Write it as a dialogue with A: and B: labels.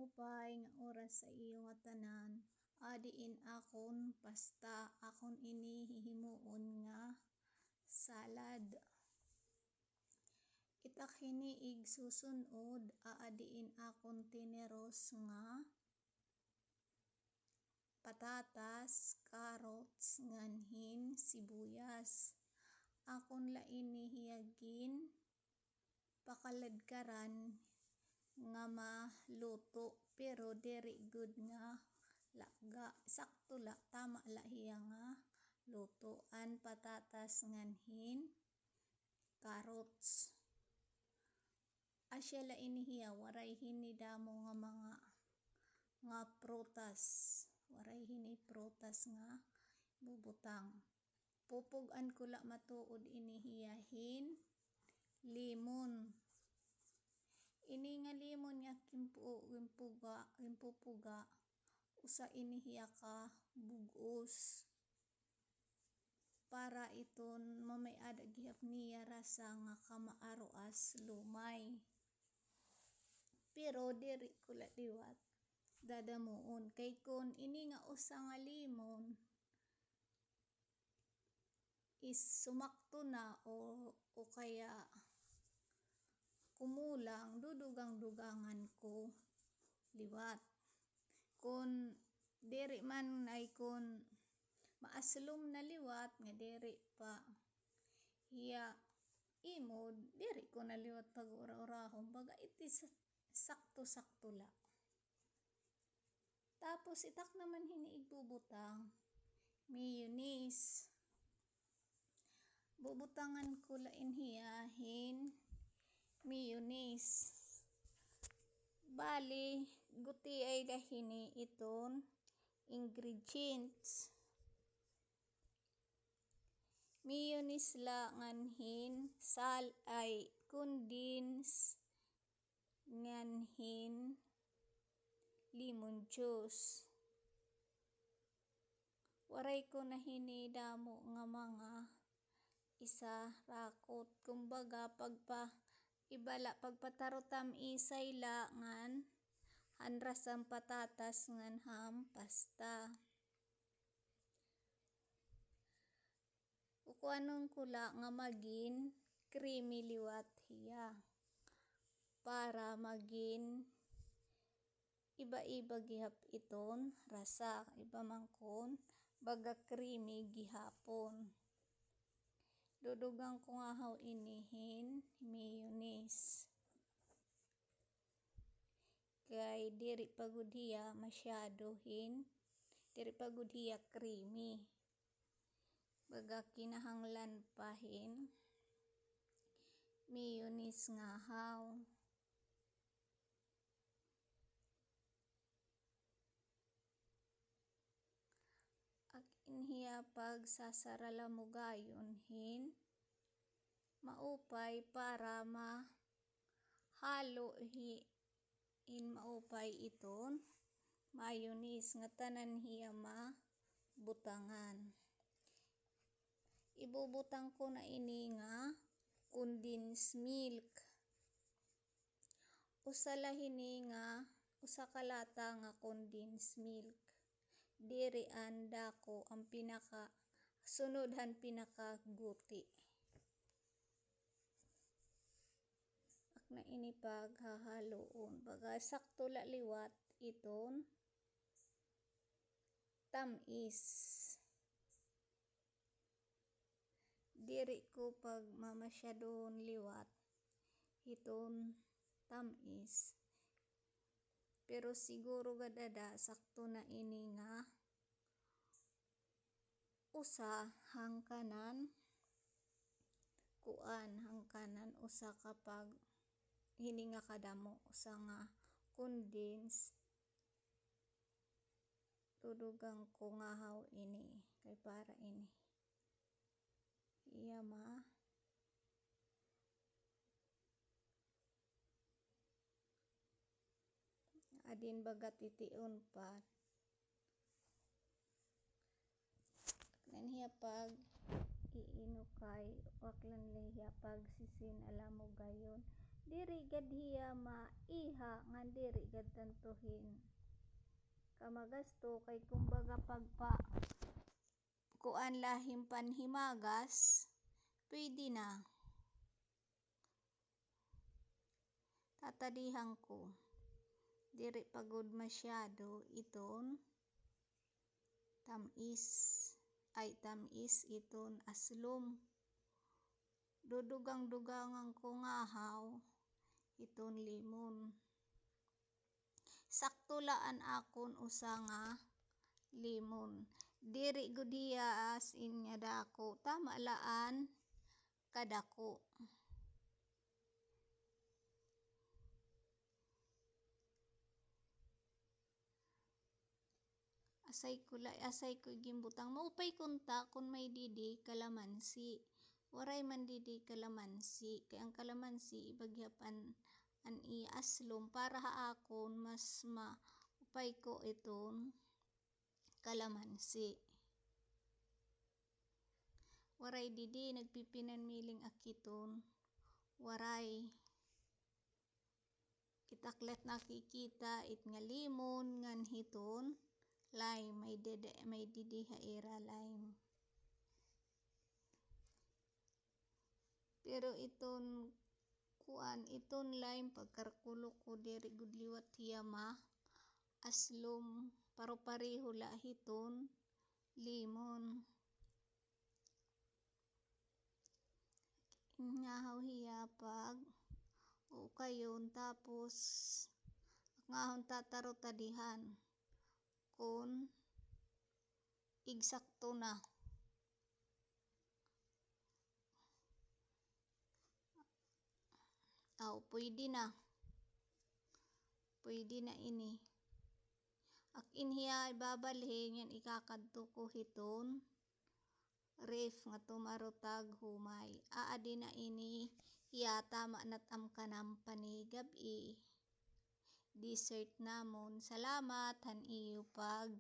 A: maupay nga oras sa iyo nga tanan, adiin akon pasta akon ini hihimuon nga salad. Itak hiniig susunod aadiin akon tineros nga patatas, carrots, nganhin sibuyas. Akon laini hiyagin pakaladkaran nga maluto pero diri gud nga lagga. Sakto la tama la hiya nga lutoan patatas nganhin carrots. Asya laini hiya waray hini damo nga mga prutas. Waray hini prutas nga bubutang. Pupug-an ko la matuod ini hiyahin limon. Ini nga limon nga gimpupuga usa ini hiya ka bug-os para iton mamay-ada gihap niya rasa nga kamaaruas lumay. Pero diri ko la liwat dadamuon kay kun ini nga usa nga limon is sumakto na o kaya kumulang dudugang-dugangan ko liwat. Kun diri man ay kun maaslom na liwat nga diri pa hiya imod diri ko na liwat pag-ura-urahon baga iti sakto-sakto la. Tapos itak naman hiniig bubutang mayonnaise. Bubutangan ko lain hiyahin mayonnaise. Bali guti ay dahini iton ingredients. Mayonnaise la nganhin condensed nganhin lemon juice. Waray ko na hini damo nga mga isa rakot. Kumbaga pagpatarutam isay la ngan hanrasam patatas ngan ham pasta. Kukuanon ko la nga magin creamy liwat hiya para magin iba-iba gihap iton rasa. Iba man kun baga creamy gihapon. Dudugang ko nga haw inihin mayonnaise. Kay diri pa gud hiya masyadohin, diri pa gud hiya creamy. Baga kinahanglan pahin mayonnaise nga haw. Akin hiya pagsasaralamugayon hin maupay para mahalo hin maupay iton mayonnaise nga tanan hiya mabutangan. Ibubutang ko na ini nga condensed milk. Usa ka lata nga condensed milk. Diri anda ko ang sunodhan pinakaguti. Akna ini paghahaloon baga sakto la liwat iton tamis. Diri ko pagmamasyadon liwat iton tamis. Pero siguro gadada sakto na ini nga usa hangkanan usa kapag hini nga kadamo usa nga condensed. Dudugang ko nga haw ini kay para ini iya adin baga titiun pa. Nan hiya pag iinukay waklan hiya pag sisin alamugayon Diri gad hiya maiha nga diri gad tantuhin. Kamagasto kay kumbaga pagpa kuan lahim panhimagas, pwede na. Tatadihan ko. Diri pagod masyado iton tamis iton aslom. Dudugang-dugangan ko ngahaw iton limon. Sakto laan akon usa nga limon. Diri gud hiya as in nga dako, tama laan kadako. Asay ko gimbutang maupay kunta kun may didi kalamansi. Waray man didi kalamansi, kay ang kalamansi ibagyap an aslom para haakon mas maupay ko iton kalamansi. Waray didi nagpipinanmiling akiton, waray. Itaklet nakikita it nga limon ngan hiton lime, may didi haira lime. Pero iton lime pagkarkulo ko diri gud liwat hiya aslom, paro-pareho la hiton limon. Ngahaw hiya pag uukayon tapos ngahon tataro tadihan kun igsakto na. Pwede na. Pwede na ini. Akin hiya ibabalhin yan ikakadto ko hiton ref nga tumarutag humay. Aadi na ini hiya tama natam kanam panigab-i. Dessert namon. Salamat han iyo pag